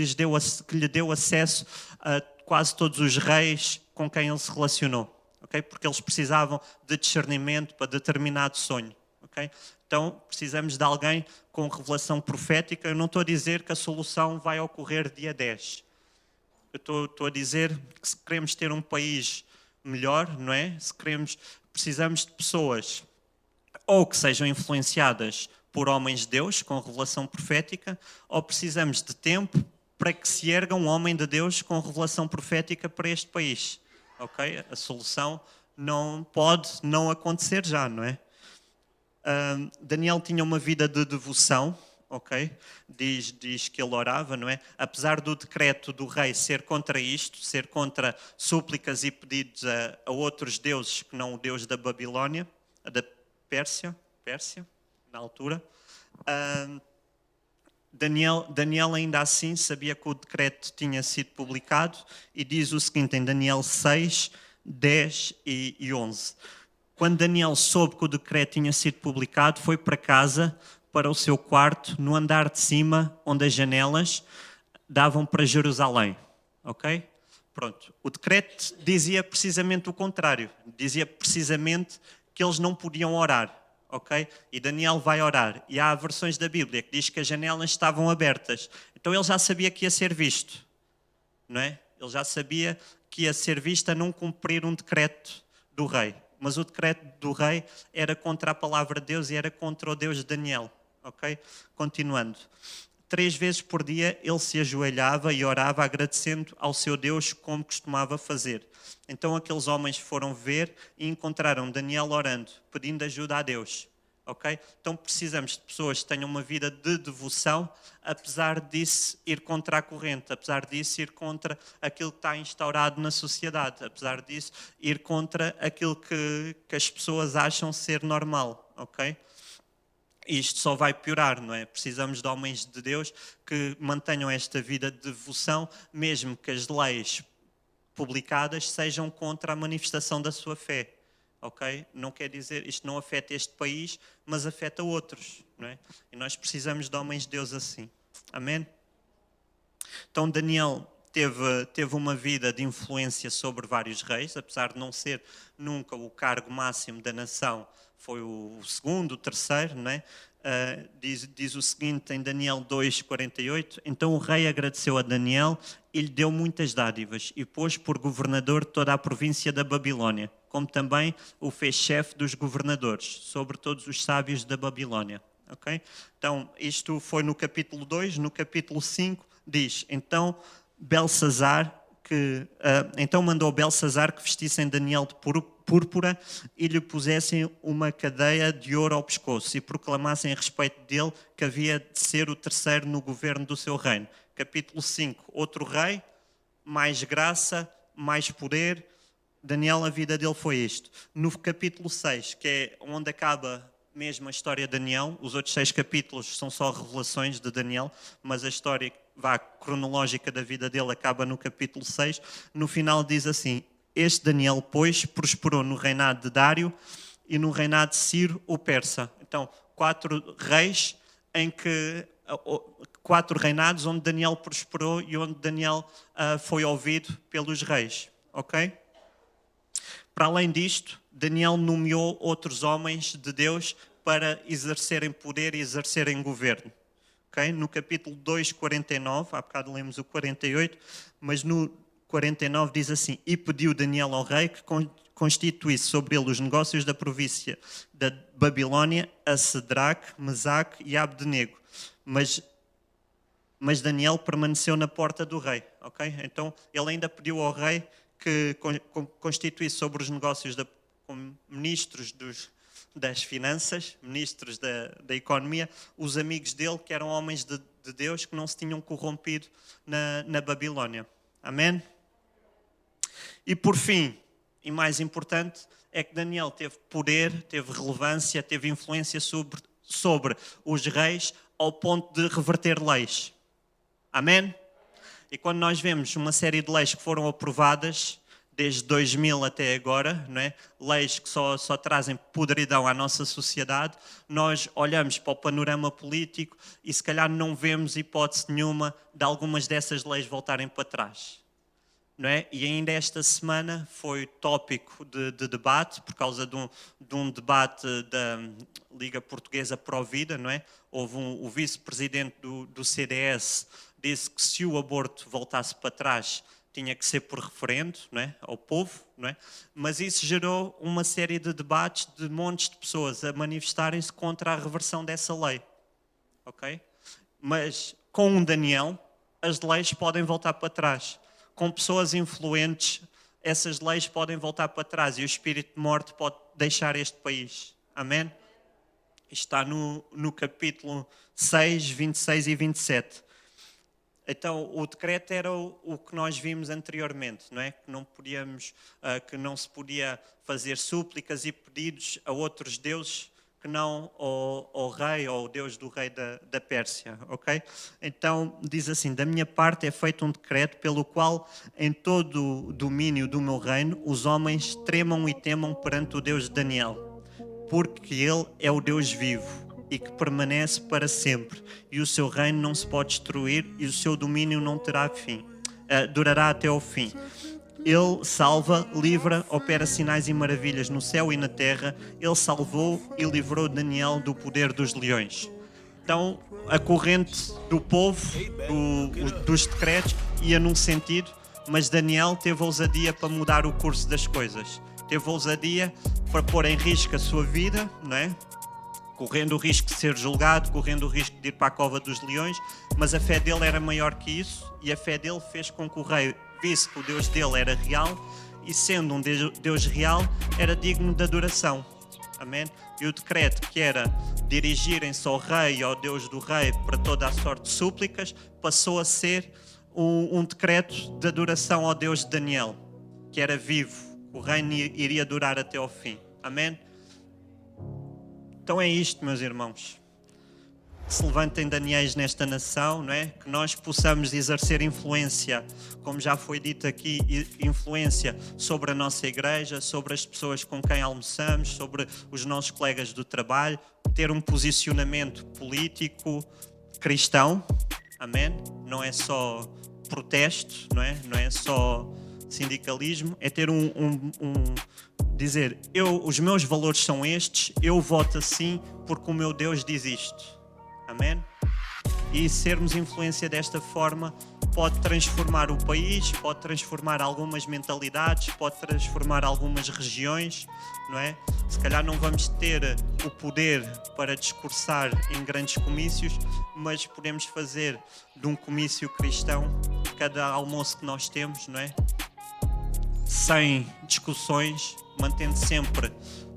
lhe deu acesso a quase todos os reis com quem ele se relacionou, okay? Porque eles precisavam de discernimento para determinado sonho, okay? Então precisamos de alguém com revelação profética. Eu não estou a dizer que a solução vai ocorrer dia 10. Eu estou a dizer que se queremos ter um país melhor, não é? Precisamos de pessoas ou que sejam influenciadas por homens de Deus com revelação profética, ou precisamos de tempo para que se erga um homem de Deus com revelação profética para este país. Ok? A solução não pode não acontecer já, não é? Daniel tinha uma vida de devoção, ok? Diz que ele orava, não é? Apesar do decreto do rei ser contra isto, ser contra súplicas e pedidos a outros deuses que não o Deus da Babilónia, da Pérsia, na altura. Daniel ainda assim sabia que o decreto tinha sido publicado e diz o seguinte em Daniel 6, 10 e 11. Quando Daniel soube que o decreto tinha sido publicado, foi para casa, para o seu quarto, no andar de cima, onde as janelas davam para Jerusalém. Ok? Pronto. O decreto dizia precisamente o contrário. Dizia precisamente que eles não podiam orar, ok? E Daniel vai orar. E há versões da Bíblia que diz que as janelas estavam abertas. Então ele já sabia que ia ser visto, não é? Ele já sabia que ia ser visto a não cumprir um decreto do rei. Mas o decreto do rei era contra a palavra de Deus e era contra o Deus de Daniel. Ok? Continuando. 3 vezes por dia ele se ajoelhava e orava agradecendo ao seu Deus como costumava fazer. Então aqueles homens foram ver e encontraram Daniel orando, pedindo ajuda a Deus. Okay? Então precisamos de pessoas que tenham uma vida de devoção, apesar disso ir contra a corrente, apesar disso ir contra aquilo que está instaurado na sociedade, apesar disso ir contra aquilo que as pessoas acham ser normal. Okay? Isto só vai piorar, não é? Precisamos de homens de Deus que mantenham esta vida de devoção, mesmo que as leis publicadas sejam contra a manifestação da sua fé. Ok? Não quer dizer, isto não afeta este país, mas afeta outros, não é? E nós precisamos de homens de Deus assim. Amém? Então Daniel teve uma vida de influência sobre vários reis, apesar de não ser nunca o cargo máximo da nação, foi o segundo, o terceiro, não é? Diz o seguinte em Daniel 2:48: então o rei agradeceu a Daniel e lhe deu muitas dádivas e pôs por governador toda a província da Babilônia, como também o fez chefe dos governadores sobre todos os sábios da Babilônia. Okay? Então isto foi no capítulo 2. No capítulo 5 diz: então mandou Belsazar que vestissem Daniel de púrpura e lhe pusessem uma cadeia de ouro ao pescoço e proclamassem a respeito dele que havia de ser o terceiro no governo do seu reino. Capítulo 5, outro rei, mais graça, mais poder. Daniel, a vida dele foi isto. No capítulo 6, que é onde acaba mesmo a história de Daniel, os outros 6 capítulos são só revelações de Daniel, mas a história cronológica da vida dele acaba no capítulo 6. No final diz assim: este Daniel, pois, prosperou no reinado de Dário e no reinado de Ciro, o persa. Então, 4 reis em que 4 reinados onde Daniel prosperou e onde Daniel foi ouvido pelos reis. Ok? Para além disto, Daniel nomeou outros homens de Deus para exercerem poder e exercerem governo. Okay? No capítulo 2:49, há bocado lemos o 48, mas no 49 diz assim: e pediu Daniel ao rei que constituísse sobre ele os negócios da província da Babilônia a Sadraque, Mesaque e Abdenego. Mas Daniel permaneceu na porta do rei. Okay? Então ele ainda pediu ao rei que constituísse sobre os negócios como ministros das finanças, ministros da economia, os amigos dele, que eram homens de Deus, que não se tinham corrompido na Babilônia. Amém? E por fim, e mais importante, é que Daniel teve poder, teve relevância, teve influência sobre os reis ao ponto de reverter leis. Amém? E quando nós vemos uma série de leis que foram aprovadas desde 2000 até agora, não é? Leis que só trazem podridão à nossa sociedade, nós olhamos para o panorama político e se calhar não vemos hipótese nenhuma de algumas dessas leis voltarem para trás. Não é? E ainda esta semana foi tópico de debate, por causa de um debate da Liga Portuguesa Pró-Vida, não é? Houve o vice-presidente do CDS disse que se o aborto voltasse para trás tinha que ser por referendo, não é? Ao povo, não é? Mas isso gerou uma série de debates de montes de pessoas a manifestarem-se contra a reversão dessa lei. Ok? Mas com um Daniel, as leis podem voltar para trás. Com pessoas influentes, essas leis podem voltar para trás e o espírito de morte pode deixar este país. Amém? Está no capítulo 6, 26 e 27. Então, o decreto era o que nós vimos anteriormente, não é? Que não se podia fazer súplicas e pedidos a outros deuses que não ao rei ou ao Deus do rei da Pérsia, ok? Então, diz assim: da minha parte é feito um decreto pelo qual em todo o domínio do meu reino os homens tremam e temam perante o Deus de Daniel, porque ele é o Deus vivo e que permanece para sempre, e o seu reino não se pode destruir e o seu domínio não terá fim, durará até ao fim. Ele salva, livra, opera sinais e maravilhas no céu e na terra. Ele salvou e livrou Daniel do poder dos leões. Então, a corrente do povo, dos decretos, ia num sentido, mas Daniel teve ousadia para mudar o curso das coisas. teve ousadia para pôr em risco a sua vida, não é? Correndo o risco de ser julgado, correndo o risco de ir para a cova dos leões, mas a fé dele era maior que isso e a fé dele fez com que o rei visse que o Deus dele era real e, sendo um Deus real, era digno de adoração. Amém? E o decreto que era dirigirem-se ao rei e ao Deus do rei para toda a sorte de súplicas passou a ser um decreto de adoração ao Deus de Daniel, que era vivo, o reino iria durar até ao fim. Amém? Então é isto, meus irmãos. Que se levantem Daniéis nesta nação, não é? Que nós possamos exercer influência, como já foi dito aqui, influência sobre a nossa igreja, sobre as pessoas com quem almoçamos, sobre os nossos colegas do trabalho, ter um posicionamento político cristão, amém? Não é só protesto, não é? Não é só sindicalismo, é ter dizer, os meus valores são estes, eu voto assim porque o meu Deus diz isto. Amém? E sermos influência desta forma pode transformar o país, pode transformar algumas mentalidades, pode transformar algumas regiões, não é? Se calhar não vamos ter o poder para discursar em grandes comícios, mas podemos fazer de um comício cristão, cada almoço que nós temos, não é? Sem discussões, mantendo sempre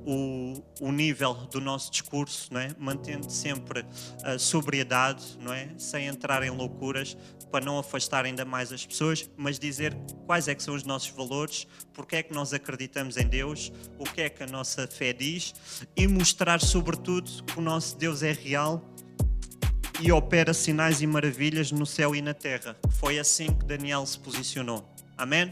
o nível do nosso discurso, não é? Mantendo sempre a sobriedade, não é? Sem entrar em loucuras, para não afastar ainda mais as pessoas, mas dizer quais é que são os nossos valores, porque é que nós acreditamos em Deus, o que é que a nossa fé diz e mostrar sobretudo que o nosso Deus é real e opera sinais e maravilhas no céu e na terra. Foi assim que Daniel se posicionou. Amém?